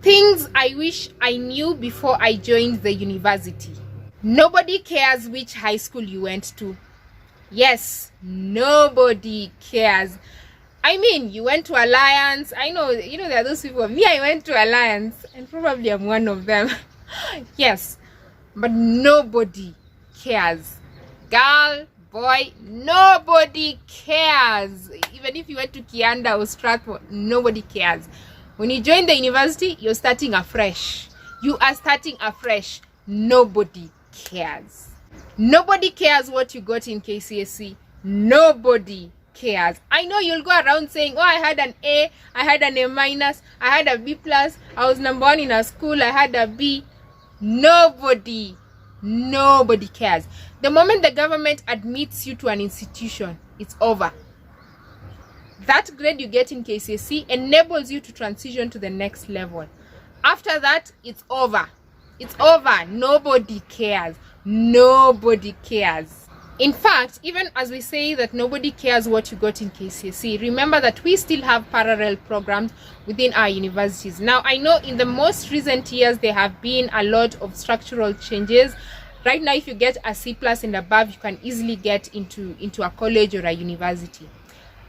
Things I wish I knew before I joined the university. Nobody cares which high school you went to. Yes, nobody cares. I mean, you went to Alliance. I know, there are those people. Me, I went to Alliance, and probably I'm one of them. Yes, but nobody cares. Girl, boy, nobody cares. Even if you went to Kianda or Stratford, nobody cares. When you join the university, you're starting afresh. You are starting afresh. Nobody cares. Nobody cares what you got in KCSE. Nobody cares. I know you'll go around saying, oh, I had an A, I had an A minus, I had a B plus, I was number 1 in a school, I had a B. Nobody cares. The moment the government admits you to an institution, it's over. That grade you get in KCSE enables you to transition to the next level. After that, it's over. It's over. Nobody cares. Nobody cares. In fact, even as we say that nobody cares what you got in KCSE, remember that we still have parallel programs within our universities. Now, I know in the most recent years, there have been a lot of structural changes. Right now, if you get a C+ and above, you can easily get into a college or a university.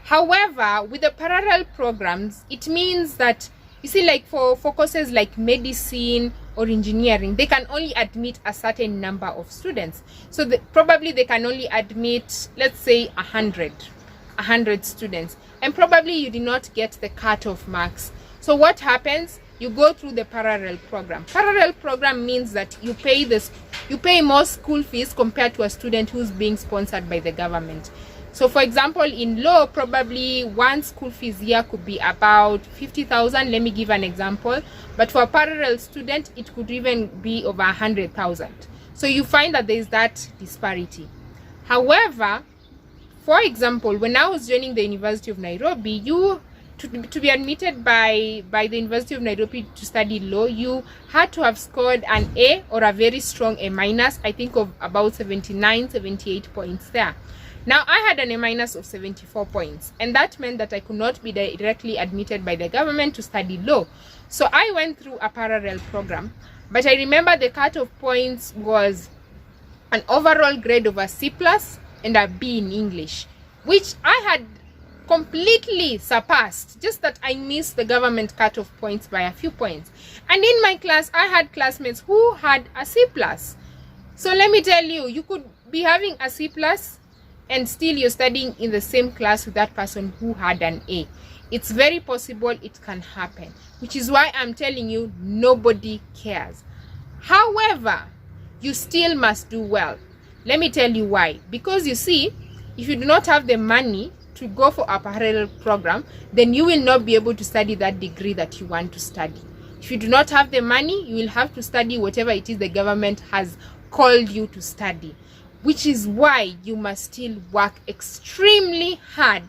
However, with the parallel programs, it means that, you see, like for courses like medicine or engineering, they can only admit a certain number of students. So probably they can only admit, let's say, 100 students. And probably you did not get the cutoff marks. So what happens? You go through the parallel program. Parallel program means that you pay more school fees compared to a student who's being sponsored by the government. So for example, in law, probably one school fees here could be about 50,000. Let me give an example. But for a parallel student, it could even be over 100,000. So you find that there is that disparity. However, for example, when I was joining the University of Nairobi, to be admitted by the University of Nairobi to study law, you had to have scored an A or a very strong A minus, I think of about 79, 78 points there. Now, I had an A minus of 74 points, and that meant that I could not be directly admitted by the government to study law. So I went through a parallel program, but I remember the cutoff points was an overall grade of a C+ and a B in English, which I had completely surpassed, just that I missed the government cutoff points by a few points. And in my class, I had classmates who had a C+. So let me tell you, you could be having a C+ and still you're studying in the same class with that person who had an A. It's very possible, it can happen, which is why I'm telling you, nobody cares. However, you still must do well. Let me tell you why. Because you see, if you do not have the money to go for a parallel program, then you will not be able to study that degree that you want to study. If you do not have the money, you will have to study whatever it is the government has called you to study, which is why you must still work extremely hard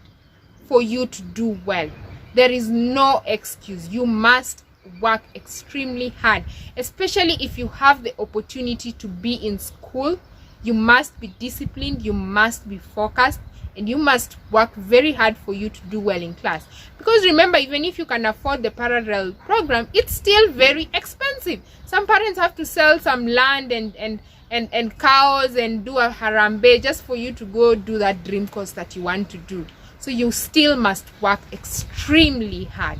for you to do well. There is no excuse. You must work extremely hard, especially if you have the opportunity to be in school. You must be disciplined, you must be focused, and you must work very hard for you to do well in class. Because remember, even if you can afford the parallel program, it's still very expensive. Some parents have to sell some land and cows and do a harambe just for you to go do that dream course that you want to do. So you still must work extremely hard.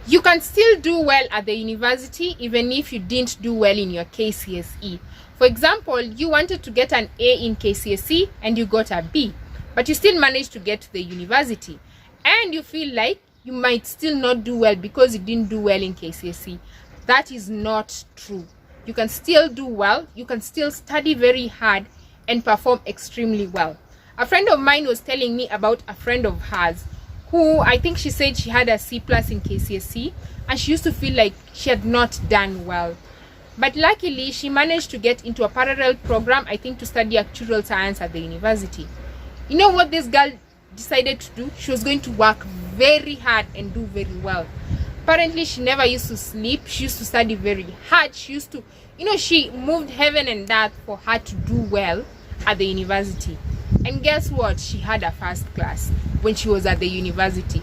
You can still do well at the university even if you didn't do well in your KCSE. For example, you wanted to get an A in KCSE and you got a B, but you still managed to get to the university, and you feel like you might still not do well because you didn't do well in KCSE. That is not true. You can still do well, you can still study very hard and perform extremely well. A friend of mine was telling me about a friend of hers who, I think she said she had a C+ in KCSE, and she used to feel like she had not done well. But luckily, she managed to get into a parallel program, I think to study actuarial science at the university. You know what this girl decided to do? She was going to work very hard and do very well. Apparently, she never used to sleep. She used to study very hard. She used to, she moved heaven and earth for her to do well at the university. And guess what? She had a first class when she was at the university.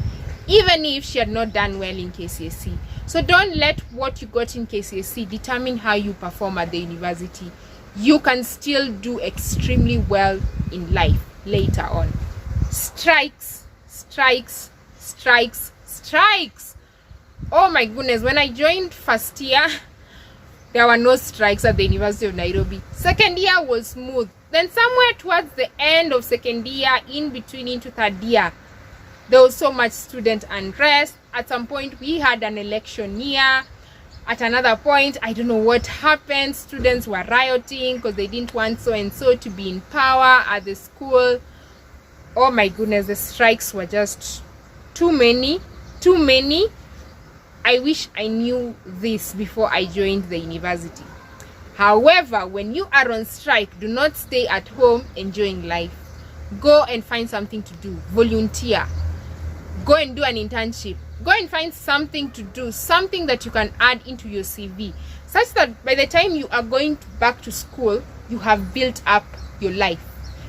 even if she had not done well in KCSE. So don't let what you got in KCSE determine how you perform at the university. You can still do extremely well in life later on. Strikes, strikes, strikes, strikes. Oh my goodness, when I joined first year, there were no strikes at the University of Nairobi. Second year was smooth. Then somewhere towards the end of second year, in between into third year, there was so much student unrest. At some point, we had an election year. At another point, I don't know what happened. Students were rioting because they didn't want so-and-so to be in power at the school. Oh my goodness, the strikes were just too many, too many. I wish I knew this before I joined the university. However, when you are on strike, do not stay at home enjoying life. Go and find something to do. Volunteer. Go and do an internship. Go and find something to do, something that you can add into your CV, such that by the time you are going back to school, you have built up your life.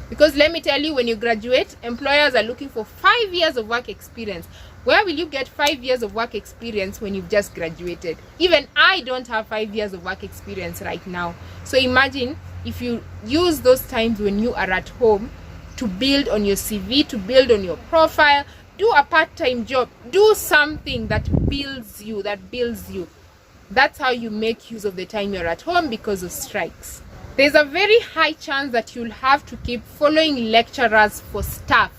Because let me tell you, when you graduate, employers are looking for 5 years of work experience. Where will you get 5 years of work experience when you've just graduated? Even I don't have 5 years of work experience right now. So imagine if you use those times when you are at home to build on your CV, to build on your profile, do a part-time job, do something that builds you, That's how you make use of the time you're at home because of strikes. There's a very high chance that you'll have to keep following lecturers for staff.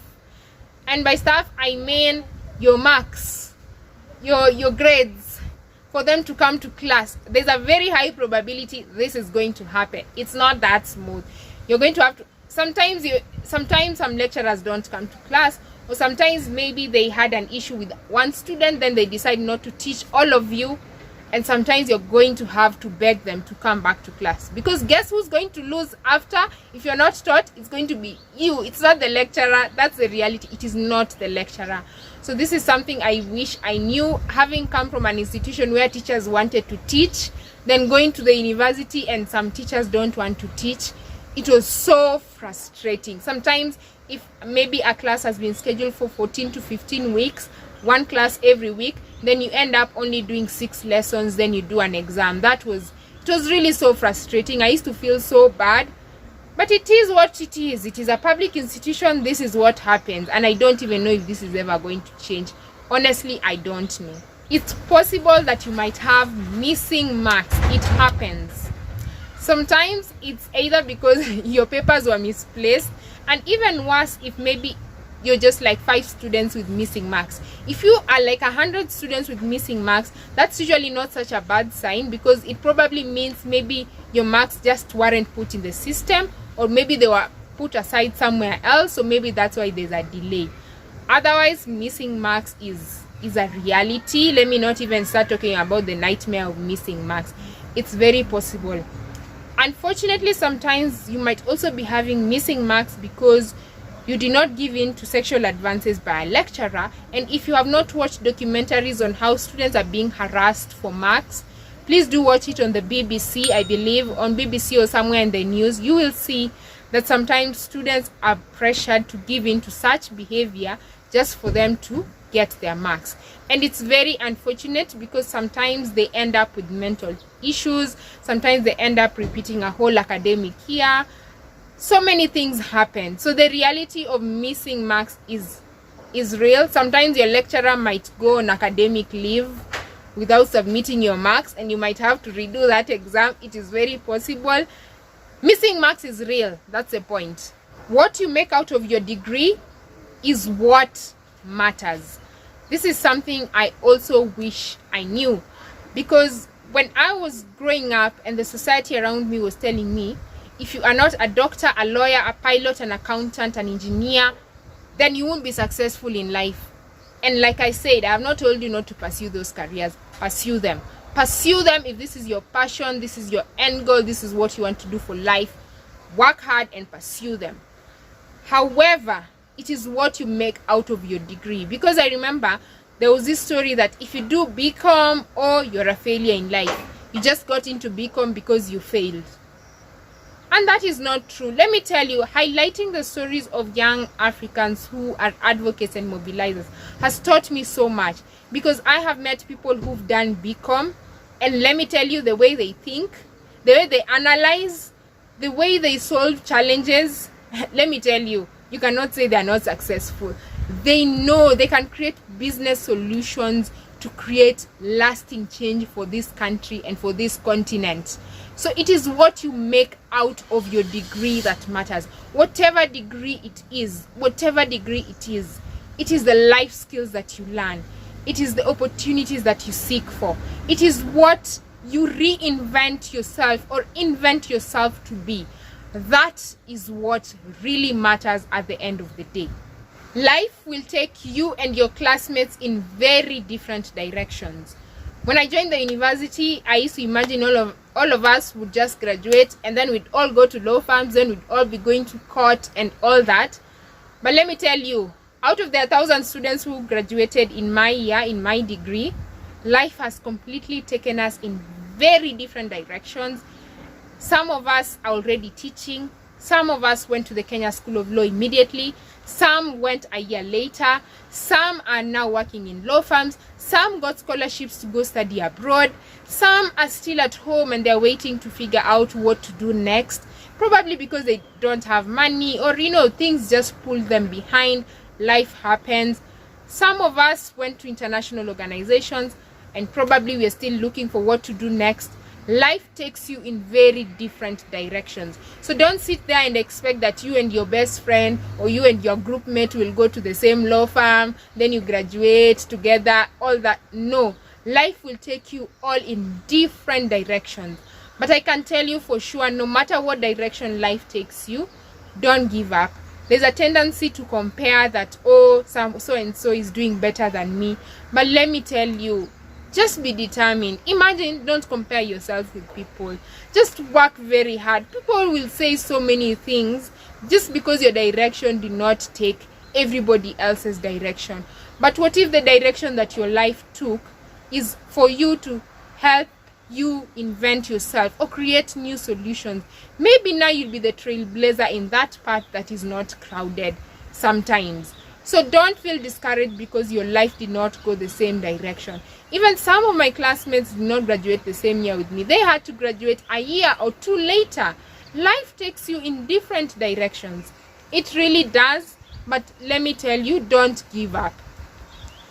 And by staff, I mean your marks, your grades, for them to come to class. There's a very high probability this is going to happen. It's not that smooth. You're going to have to, sometimes some lecturers don't come to class, or sometimes maybe they had an issue with one student, then they decide not to teach all of you, and sometimes you're going to have to beg them to come back to class. Because guess who's going to lose after? If you're not taught, it's going to be you. It's not the lecturer. That's the reality. It is not the lecturer. So this is something I wish I knew, having come from an institution where teachers wanted to teach, then going to the university and some teachers don't want to teach. It was so frustrating. Sometimes if maybe a class has been scheduled for 14 to 15 weeks, one class every week, then you end up only doing 6 lessons, then you do an exam. It was really so frustrating. I used to feel so bad, but it is what it is. It is a public institution. This is what happens, and I don't even know if this is ever going to change. Honestly, I don't know. It's possible that you might have missing marks. It happens. Sometimes it's either because your papers were misplaced, and even worse, if maybe you're just like 5 students with missing marks. If you are like 100 students with missing marks, that's usually not such a bad sign, because it probably means maybe your marks just weren't put in the system, or maybe they were put aside somewhere else, so maybe that's why there's a delay. Otherwise, missing marks is a reality. Let me not even start talking about the nightmare of missing marks. It's very possible. Unfortunately, sometimes you might also be having missing marks because you did not give in to sexual advances by a lecturer. And if you have not watched documentaries on how students are being harassed for marks, please do watch it on the BBC. I believe on BBC or somewhere in the news, you will see that sometimes students are pressured to give in to such behavior just for them to get their marks. And it's very unfortunate, because sometimes they end up with mental issues, sometimes they end up repeating a whole academic year. So many things happen. So the reality of missing marks is real. Sometimes your lecturer might go on academic leave without submitting your marks, and you might have to redo that exam. It is very possible. Missing marks is real. That's the point. What you make out of your degree is what matters. This is something I also wish I knew, because when I was growing up and the society around me was telling me, if you are not a doctor, a lawyer, a pilot, an accountant, an engineer, then you won't be successful in life. And like I said, I have not told you not to pursue those careers. Pursue them. Pursue them if this is your passion, this is your end goal, this is what you want to do for life. Work hard and pursue them. However, it is what you make out of your degree. Because I remember there was this story that if you do BCom, or you're a failure in life, you just got into BCom because you failed. And that is not true. Let me tell you, highlighting the stories of young Africans who are advocates and mobilizers has taught me so much, because I have met people who've done BCom, and let me tell you, the way they think, the way they analyze, the way they solve challenges, let me tell you, you cannot say they're not successful. They know they can create business solutions to create lasting change for this country and for this continent. So it is what you make out of your degree that matters. Whatever degree it is, it is the life skills that you learn. It is the opportunities that you seek for. It is what you reinvent yourself or invent yourself to be. That is what really matters at the end of the day. Life will take you and your classmates in very different directions. When I joined the university, I used to imagine all of us would just graduate and then we'd all go to law firms, then we'd all be going to court and all that. But let me tell you, out of the 1,000 students who graduated in my year, in my degree, life has completely taken us in very different directions. Some of us are already teaching. Some of us went to the Kenya School of Law immediately. Some went a year later. Some are now working in law firms. Some got scholarships to go study abroad. Some are still at home and they're waiting to figure out what to do next. Probably because they don't have money, or things just pull them behind. Life happens. Some of us went to international organizations and probably we're still looking for what to do next. Life takes you in very different directions. So don't sit there and expect that you and your best friend or you and your group mate will go to the same law firm, then you graduate together, all that. No, life will take you all in different directions. But I can tell you for sure, no matter what direction life takes you, don't give up. There's a tendency to compare that, oh, so and so is doing better than me. But let me tell you, just be determined. Imagine, don't compare yourself with people. Just work very hard. People will say so many things just because your direction did not take everybody else's direction. But what if the direction that your life took is for you to help you invent yourself or create new solutions? Maybe now you'll be the trailblazer in that path that is not crowded sometimes. So don't feel discouraged because your life did not go the same direction. Even some of my classmates did not graduate the same year with me. They had to graduate a year or two later. Life takes you in different directions. It really does. But let me tell you, don't give up.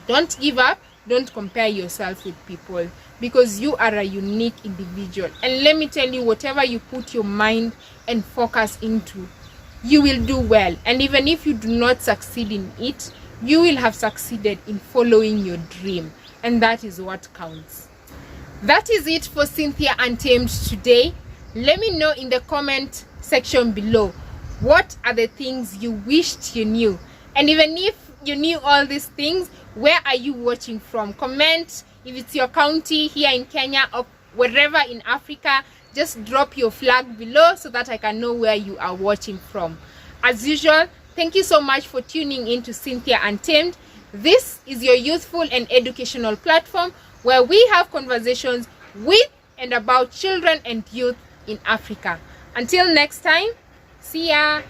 Don't give up. Don't compare yourself with people, because you are a unique individual. And let me tell you, whatever you put your mind and focus into, you will do well. And even if you do not succeed in it, you will have succeeded in following your dream. And that is what counts. That is it for Cynthia Untamed today. Let me know in the comment section below, what are the things you wished you knew? And even if you knew all these things, where are you watching from? Comment if it's your county here in Kenya or wherever in Africa. Just drop your flag below so that I can know where you are watching from. As usual, thank you so much for tuning in to Cynthia Untamed. This is your youthful and educational platform where we have conversations with and about children and youth in Africa. Until next time, see ya.